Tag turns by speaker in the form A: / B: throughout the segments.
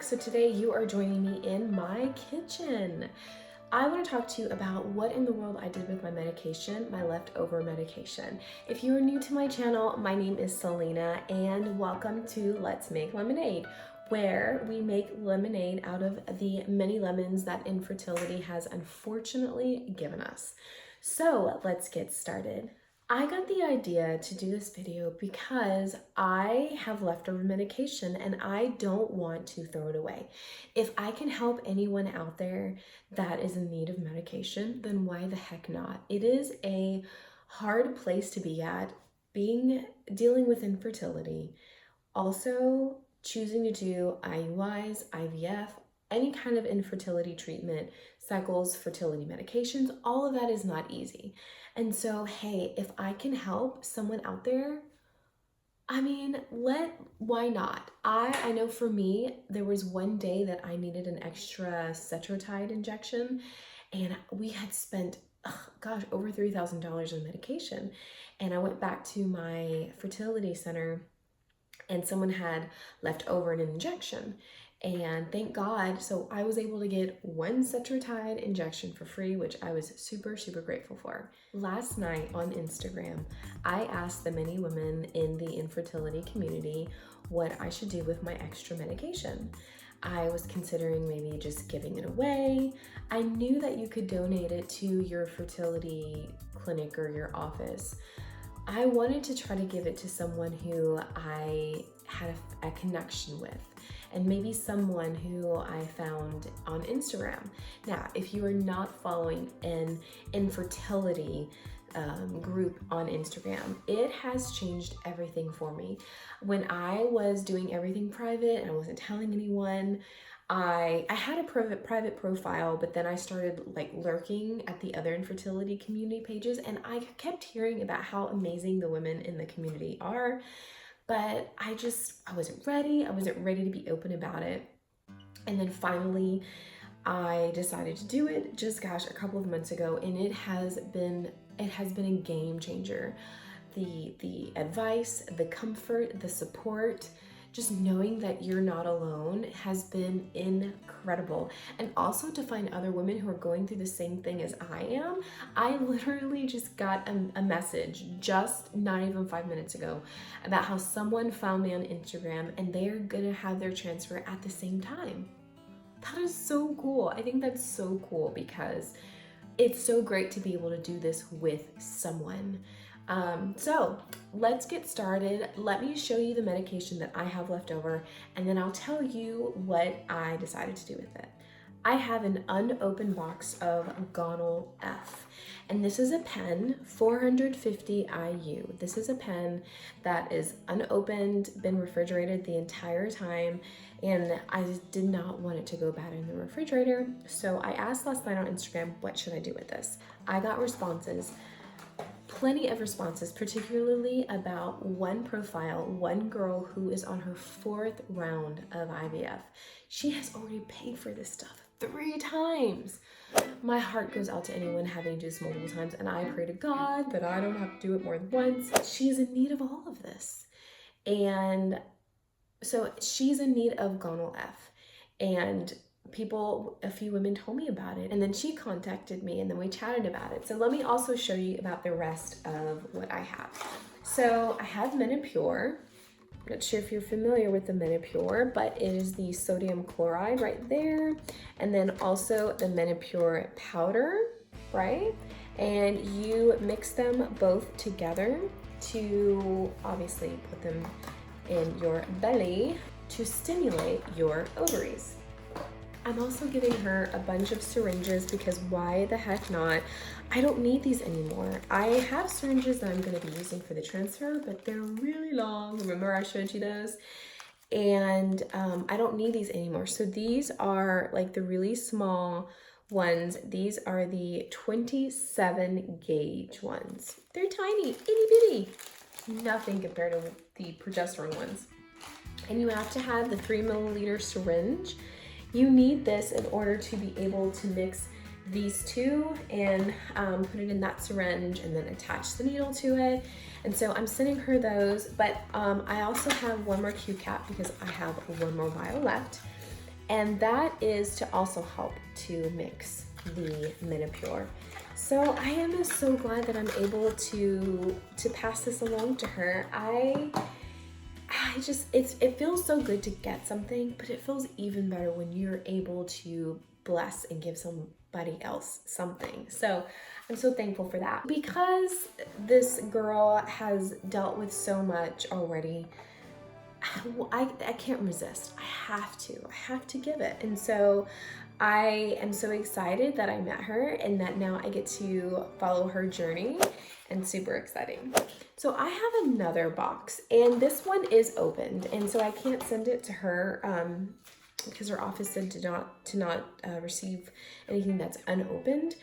A: So today you are joining me in my kitchen. I want to talk to you about what in the world I did with my medication, my leftover medication. If you are new to my channel, my name is Selena and welcome to Let's Make Lemonade, where we make lemonade out of the many lemons that infertility has unfortunately given us. So let's get started. I got the idea to do this video because I have leftover medication and I don't want to throw it away. If I can help anyone out there that is in need of medication, then why the heck not? It is a hard place to be at, dealing with infertility, also choosing to do IUIs, IVF, any kind of infertility treatment, cycles, fertility medications, all of that is not easy. And so, hey, if I can help someone out there, why not? I know for me, there was one day that I needed an extra cetrotide injection and we had spent, over $3,000 in medication. And I went back to my fertility center and someone had left over an injection. And thank God, so I was able to get one cetrotide injection for free, which I was super, super grateful for. Last night on Instagram, I asked the many women in the infertility community what I should do with my extra medication. I was considering maybe just giving it away. I knew that you could donate it to your fertility clinic or your office. I wanted to try to give it to someone who I had a connection with, and maybe someone who I found on Instagram. Now, if you are not following an infertility group on Instagram, it has changed everything for me. When I was doing everything private and I wasn't telling anyone, I had a private profile, but then I started lurking at the other infertility community pages, and I kept hearing about how amazing the women in the community are, but I wasn't ready. I wasn't ready to be open about it. And then finally, I decided to do it just a couple of months ago, and it has been a game changer. The advice, the comfort, the support, just knowing that you're not alone has been incredible. And also to find other women who are going through the same thing as I am. I literally just got a message just not even 5 minutes ago about how someone found me on Instagram and they're gonna have their transfer at the same time. That is so cool. I think that's so cool because it's so great to be able to do this with someone. So let's get started. Let me show you the medication that I have left over, and then I'll tell you what I decided to do with it. I have an unopened box of Gonal F, and this is a pen, 450 IU. This is a pen that is unopened, been refrigerated the entire time, and I just did not want it to go bad in the refrigerator. So I asked last night on Instagram, what should I do with this? I got responses. Plenty of responses, particularly about one profile, one girl who is on her 4th round of IVF. She has already paid for this stuff 3 times. My heart goes out to anyone having to do this multiple times, and I pray to God that I don't have to do it more than once. She's in need of all of this. And so she's in need of Gonal F. And a few women told me about it, and then she contacted me and then we chatted about it. So let me also show you about the rest of what I have. So I have Menopure. I'm not sure if you're familiar with the Menopure, but it is the sodium chloride right there. And then also the Menopure powder, right? And you mix them both together to obviously put them in your belly to stimulate your ovaries. I'm also giving her a bunch of syringes because why the heck not? I don't need these anymore. I have syringes that I'm going to be using for the transfer, but they're really long. Remember I showed you those? And I don't need these anymore. So these are the really small ones. These are the 27 gauge ones. They're tiny, itty bitty. Nothing compared to the progesterone ones. And you have to have the 3 milliliter syringe. You need this in order to be able to mix these two and put it in that syringe and then attach the needle to it. And so I'm sending her those, but I also have one more Q-cap because I have one more vial left. and that is to also help to mix the Menopure. So I am so glad that I'm able to pass this along to her. It feels so good to get something, but it feels even better when you're able to bless and give somebody else something. So I'm so thankful for that. Because this girl has dealt with so much already, I can't resist. I have to give it. And so I am so excited that I met her and that now I get to follow her journey, and super exciting. So I have another box, and this one is opened, and so I can't send it to her because her office said to not receive anything that's unopened.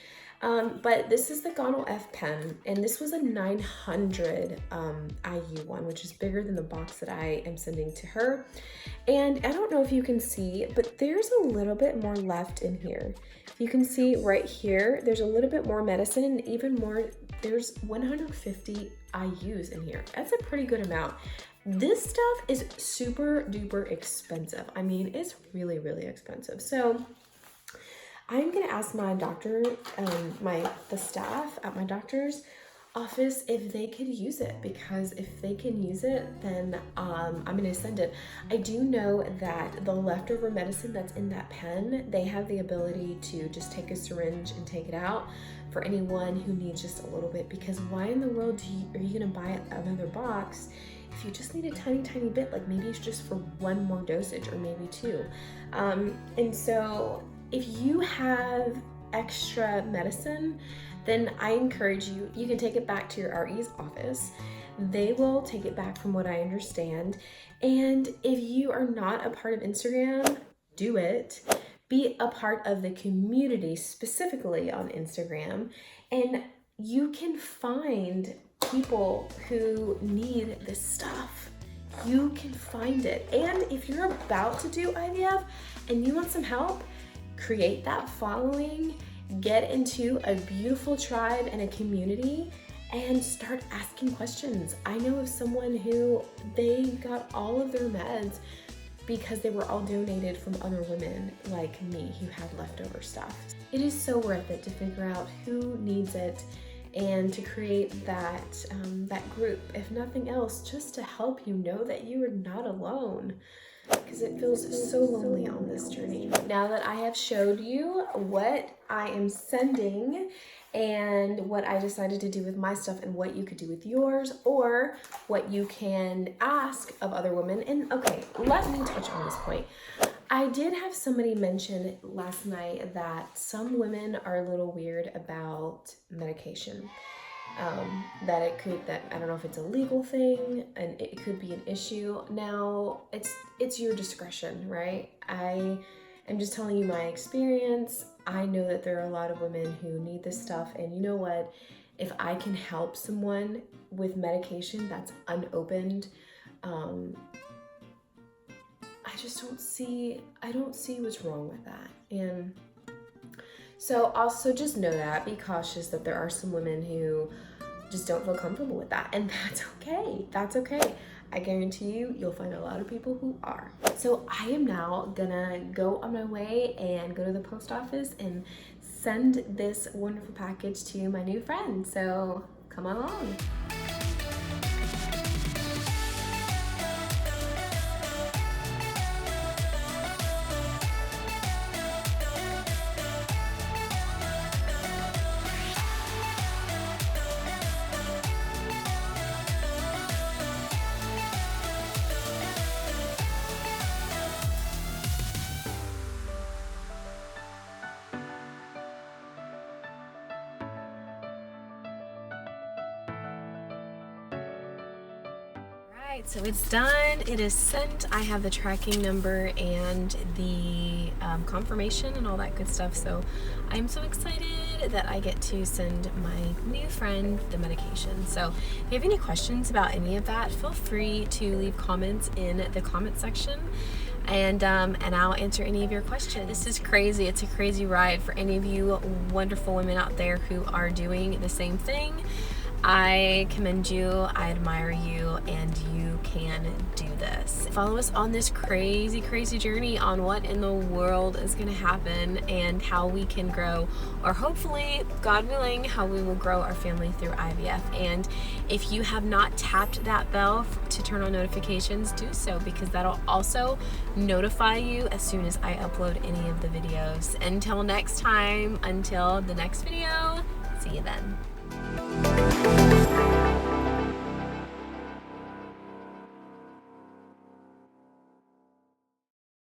A: But this is the Gonal F pen, and this was a 900 IU one, which is bigger than the box that I am sending to her. And I don't know if you can see, but there's a little bit more left in here. You can see right here, there's a little bit more medicine, and even more, there's 150 IUs in here. That's a pretty good amount. This stuff is super duper expensive. I mean, it's really, really expensive. So I'm gonna ask my doctor, the staff at my doctor's office if they could use it, because if they can use it, then I'm gonna send it. I do know that the leftover medicine that's in that pen, they have the ability to just take a syringe and take it out for anyone who needs just a little bit, because why in the world are you gonna buy another box if you just need a tiny, tiny bit? Like maybe it's just for one more dosage or maybe two. And so if you have extra medicine, then I encourage you can take it back to your RE's office. They will take it back from what I understand. And if you are not a part of Instagram, do it. Be a part of the community, specifically on Instagram, and you can find people who need this stuff. You can find it. And if you're about to do IVF and you want some help, create that following, get into a beautiful tribe and a community, and start asking questions. I know of someone who they got all of their meds because they were all donated from other women like me who had leftover stuff. It is so worth it to figure out who needs it and to create that group, if nothing else, just to help you know that you are not alone, because it feels so lonely on this journey. Now that I have showed you what I am sending and what I decided to do with my stuff and what you could do with yours, or what you can ask of other women. And okay, let me touch on this point. I did have somebody mention last night that some women are a little weird about medication. That I don't know if it's a legal thing and it could be an issue. Now, it's your discretion, right? I am just telling you my experience. I know that there are a lot of women who need this stuff, and you know what? If I can help someone with medication that's unopened, I don't see what's wrong with that. And so also just know that, be cautious that there are some women who just don't feel comfortable with that, and that's okay. I guarantee you'll find a lot of people who are. So I am now gonna go on my way and go to the post office and send this wonderful package to my new friend. So come along. So it's done, it is sent. I have the tracking number and the confirmation and all that good stuff. So I'm so excited that I get to send my new friend the medication. So if you have any questions about any of that, feel free to leave comments in the comment section, and I'll answer any of your questions. This is crazy. It's a crazy ride for any of you wonderful women out there who are doing the same thing. I commend you, I admire you, and you can do this. Follow us on this crazy, crazy journey on what in the world is going to happen and how we can grow, or hopefully, God willing, how we will grow our family through IVF. And if you have not tapped that bell to turn on notifications, do so, because that'll also notify you as soon as I upload any of the videos. Until next time, until the next video, see you then.